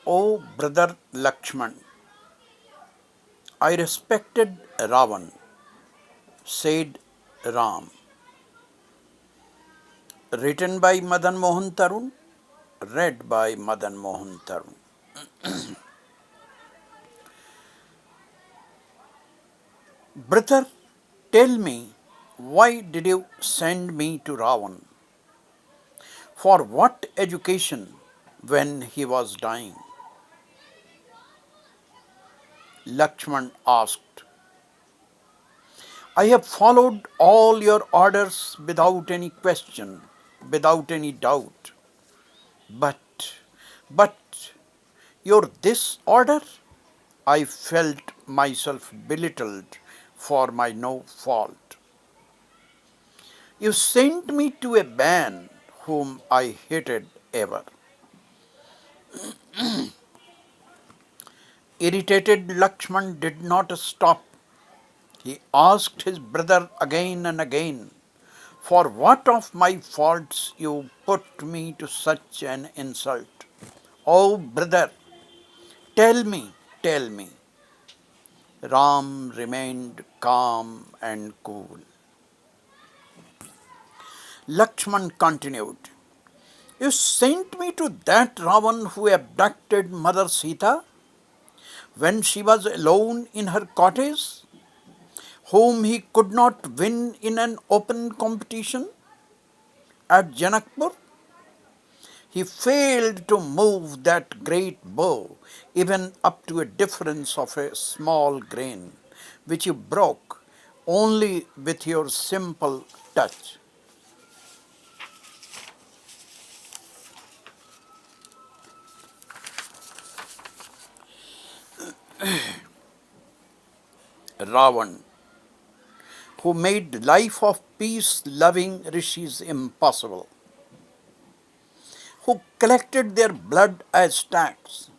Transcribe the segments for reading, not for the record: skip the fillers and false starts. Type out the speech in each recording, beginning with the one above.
O brother Lakshman, I respected Ravan, said Ram. Written by MadanMohan Tarun, read by MadanMohan Tarun. Brother, tell me, why did you send me to Ravan? For what education when he was dying? Lakshman asked. I have followed all your orders without any question, without any doubt. But your this order? I felt myself belittled for my no fault. You sent me to a man whom I hated ever. Irritated Lakshman did not stop. He asked his brother again and again, for what of my faults you put me to such an insult? Oh brother, tell me, tell me. Ram remained calm and cool. Lakshman continued, you sent me to that Ravan who abducted Mother Sita when she was alone in her cottage, whom he could not win in an open competition at Janakpur. He failed to move that great bow even up to a difference of a small grain, which you broke only with your simple touch. Ravan, who made life of peace-loving rishis impossible, who collected their blood as tax.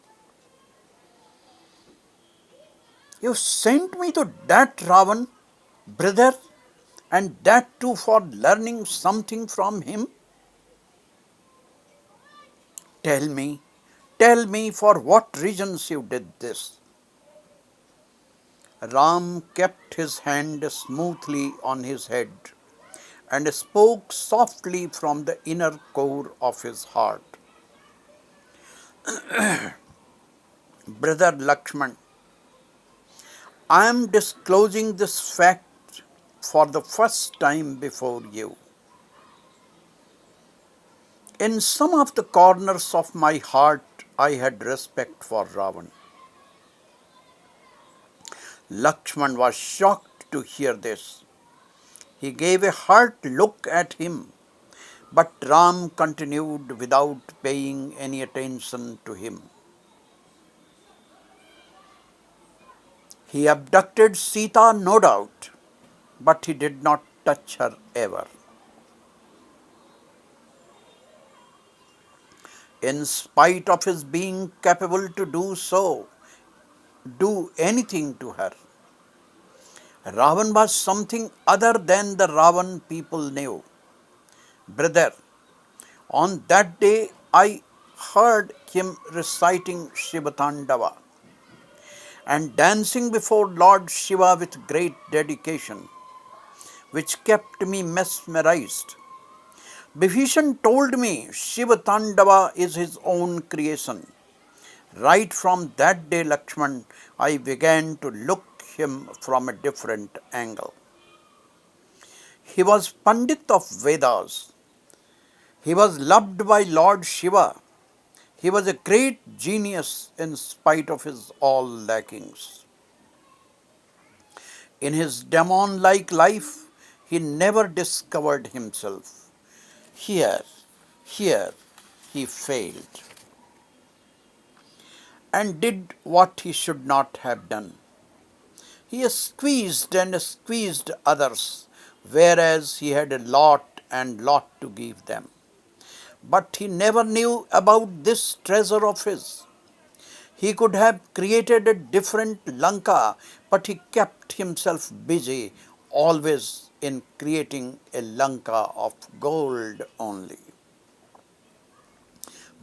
You sent me to that Ravan, brother, and that too for learning something from him? Tell me for what reasons you did this. Ram kept his hand smoothly on his head and spoke softly from the inner core of his heart. Brother Lakshman, I am disclosing this fact for the first time before you. In some of the corners of my heart, I had respect for Ravan. Lakshman was shocked to hear this. He gave a hurt look at him, but Ram continued without paying any attention to him. He abducted Sita, no doubt, but he did not touch her ever. In spite of his being capable to do anything to her. Ravan was something other than the Ravan people knew. Brother, on that day I heard him reciting Shivatandava and dancing before Lord Shiva with great dedication, which kept me mesmerized. Bibhishan told me Shivatandava is his own creation. Right from that day, Lakshman, I began to look him from a different angle. He was Pandit of Vedas. He was loved by Lord Shiva. He was a great genius in spite of his all lackings. In his demon-like life, he never discovered himself. Here, here, he failed and did what he should not have done. He squeezed and squeezed others, whereas he had a lot and lot to give them. But he never knew about this treasure of his. He could have created a different Lanka, but he kept himself busy, always in creating a Lanka of gold only.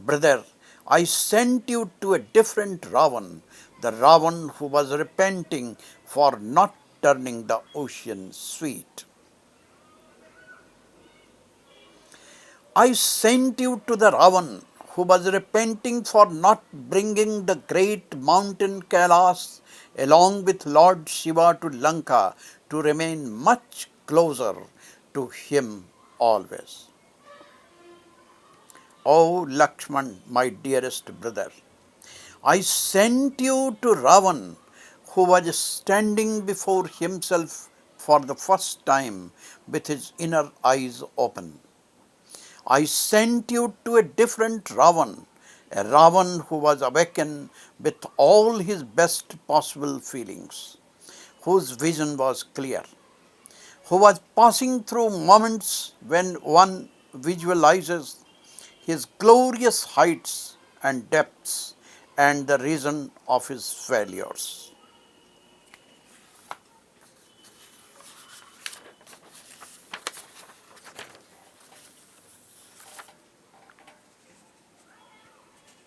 Brother, I sent you to a different Ravan, the Ravan who was repenting for not turning the ocean sweet. I sent you to the Ravan who was repenting for not bringing the great mountain Kailas along with Lord Shiva to Lanka to remain much closer to him always. O Lakshman, my dearest brother, I sent you to Ravan, who was standing before himself for the first time with his inner eyes open. I sent you to a different Ravan, a Ravan who was awakened with all his best possible feelings, whose vision was clear, who was passing through moments when one visualizes his glorious heights and depths and the reason of his failures.